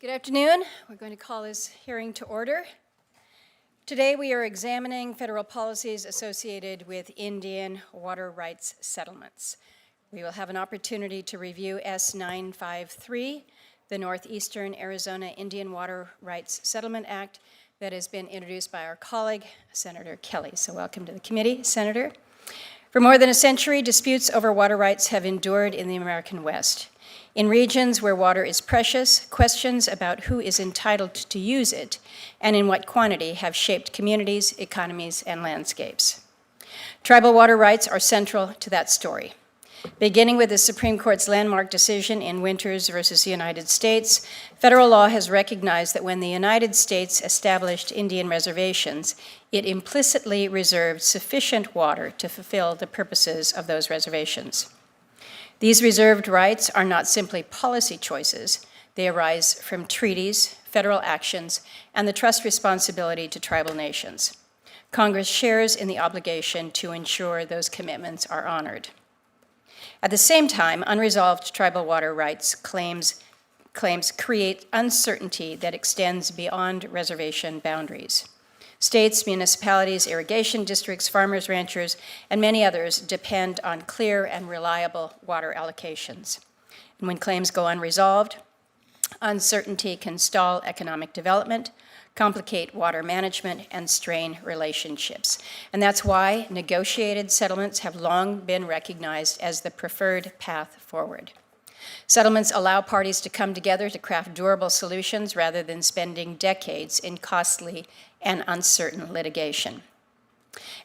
Good afternoon. We're going to call this hearing to order. Today we are examining federal policies associated with Indian water rights settlements. We will have an opportunity to review S-953, the Northeastern Arizona Indian Water Rights Settlement Act that has been introduced by our colleague, Senator Kelly. So welcome to the committee, Senator. For more than a century, disputes over water rights have endured in the American West. In regions where water is precious, questions about who is entitled to use it and in what quantity have shaped communities, economies, and landscapes. Tribal water rights are central to that story. Beginning with the Supreme Court's landmark decision in Winters versus the United States, federal law has recognized that when the United States established Indian reservations, it implicitly reserved sufficient water to fulfill the purposes of those reservations. These reserved rights are not simply policy choices. They arise from treaties, federal actions, and the trust responsibility to tribal nations. Congress shares in the obligation to ensure those commitments are honored. At the same time, unresolved tribal water rights claims create uncertainty that extends beyond reservation boundaries. States, municipalities, irrigation districts, farmers, ranchers, and many others depend on clear and reliable water allocations. And when claims go unresolved, uncertainty can stall economic development, complicate water management, and strain relationships. And that's why negotiated settlements have long been recognized as the preferred path forward. Settlements allow parties to come together to craft durable solutions rather than spending decades in costly and uncertain litigation.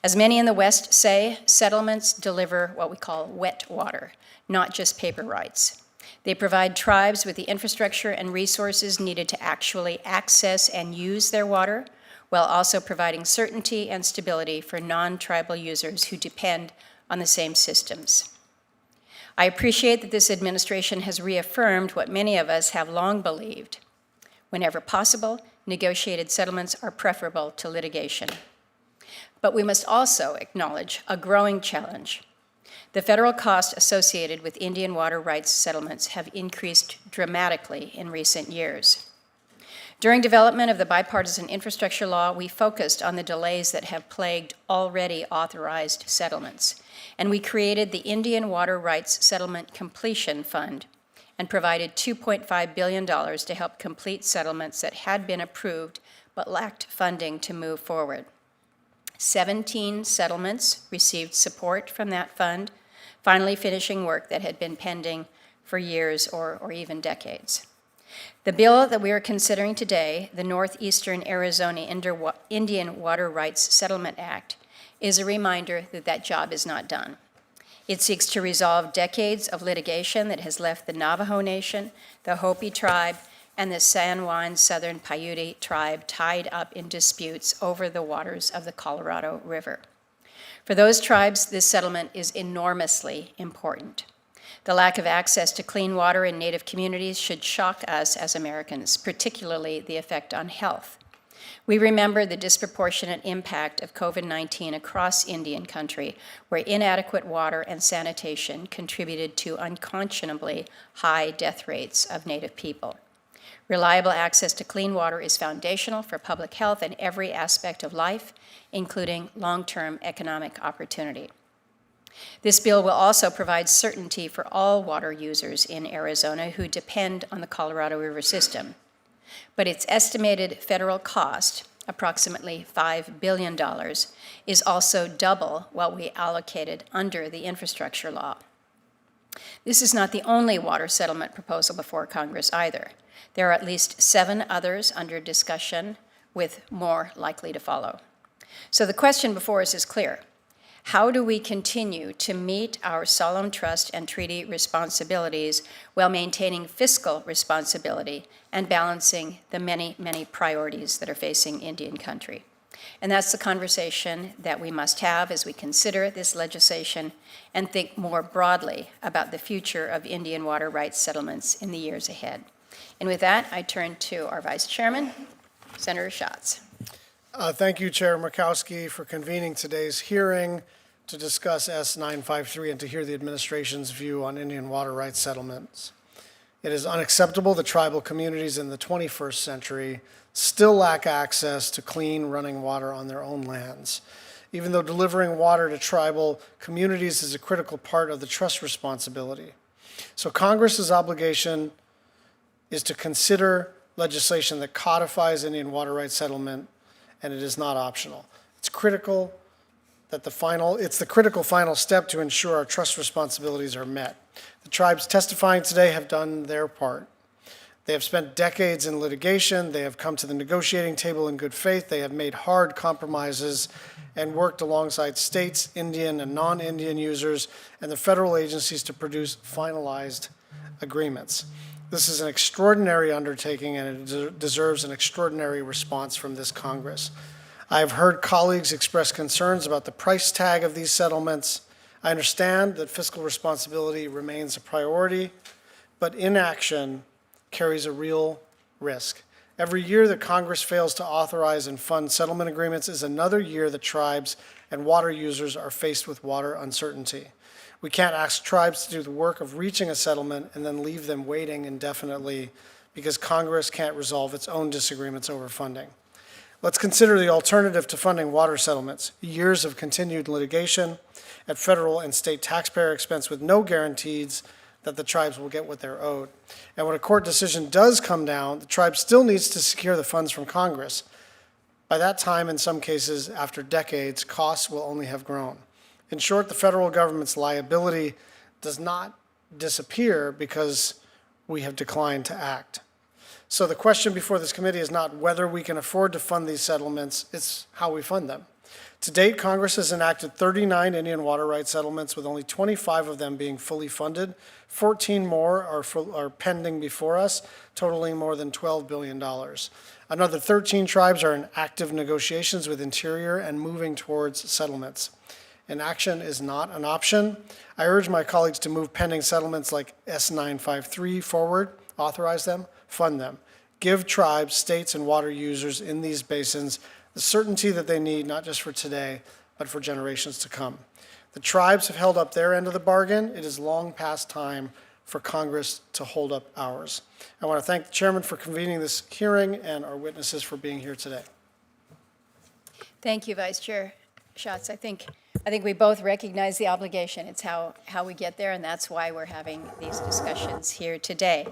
As many in the West say, settlements deliver what we call wet water, not just paper rights. They provide tribes with the infrastructure and resources needed to actually access and use their water, while also providing certainty and stability for non-tribal users who depend on the same systems. I appreciate that this administration has reaffirmed what many of us have long believed. Whenever possible, negotiated settlements are preferable to litigation. But we must also acknowledge a growing challenge. The federal costs associated with Indian water rights settlements have increased dramatically in recent years. During development of the bipartisan infrastructure law, we focused on the delays that have plagued already authorized settlements, and we created the Indian Water Rights Settlement Completion Fund and provided $2.5 billion to help complete settlements that had been approved but lacked funding to move forward. 17 settlements received support from that fund, finally finishing work that had been pending for years or even decades. The bill that we are considering today, the Northeastern Arizona Indian Water Rights Settlement Act, is a reminder that that job is not done. It seeks to resolve decades of litigation that has left the Navajo Nation, the Hopi tribe, and the San Juan Southern Paiute tribe tied up in disputes over the waters of the Colorado River. For those tribes, this settlement is enormously important. The lack of access to clean water in Native communities should shock us as Americans, particularly the effect on health. We remember the disproportionate impact of COVID-19 across Indian country, where inadequate water and sanitation contributed to unconscionably high death rates of Native people. Reliable access to clean water is foundational for public health in every aspect of life, including long-term economic opportunity. This bill will also provide certainty for all water users in Arizona who depend on the Colorado River system. But its estimated federal cost, approximately $5 billion, is also double what we allocated under the infrastructure law. This is not the only water settlement proposal before Congress either. There are at least 7 others under discussion, with more likely to follow. So the question before us is clear. How do we continue to meet our solemn trust and treaty responsibilities while maintaining fiscal responsibility and balancing the many, many priorities that are facing Indian country? And that's the conversation that we must have as we consider this legislation and think more broadly about the future of Indian water rights settlements in the years ahead. And with that, I turn to our Vice Chairman, Senator Schatz. Thank you, Chair Murkowski, for convening today's hearing to discuss S-953 and to hear the administration's view on Indian water rights settlements. It is unacceptable that tribal communities in the 21st century still lack access to clean running water on their own lands, even though delivering water to tribal communities is a critical part of the trust responsibility. So Congress's obligation is to consider legislation that codifies Indian water rights settlement, and it is not optional. It's critical that it's the critical final step to ensure our trust responsibilities are met. The tribes testifying today have done their part. They have spent decades in litigation. They have come to the negotiating table in good faith. They have made hard compromises and worked alongside states, Indian and non-Indian users, and the federal agencies to produce finalized agreements. This is an extraordinary undertaking, and it deserves an extraordinary response from this Congress. I have heard colleagues express concerns about the price tag of these settlements. I understand that fiscal responsibility remains a priority, but inaction carries a real risk. Every year that Congress fails to authorize and fund settlement agreements is another year that tribes and water users are faced with water uncertainty. We can't ask tribes to do the work of reaching a settlement and then leave them waiting indefinitely because Congress can't resolve its own disagreements over funding. Let's consider the alternative to funding water settlements: years of continued litigation at federal and state taxpayer expense with no guarantees that the tribes will get what they're owed. And when a court decision does come down, the tribe still needs to secure the funds from Congress. By that time, in some cases, after decades, costs will only have grown. In short, the federal government's liability does not disappear because we have declined to act. So the question before this committee is not whether we can afford to fund these settlements, it's how we fund them. To date, Congress has enacted 39 Indian water rights settlements, with only 25 of them being fully funded. 14 more are pending before us, totaling more than $12 billion. Another 13 tribes are in active negotiations with Interior and moving towards settlements. Inaction is not an option. I urge my colleagues to move pending settlements like S953 forward, authorize them, fund them. Give tribes, states, and water users in these basins the certainty that they need, not just for today, but for generations to come. The tribes have held up their end of the bargain. It is long past time for Congress to hold up ours. I want to thank the chairman for convening this hearing and our witnesses for being here today. Thank you, Vice Chair Schatz. I think we both recognize the obligation. It's how we get there, and that's why we're having these discussions here today.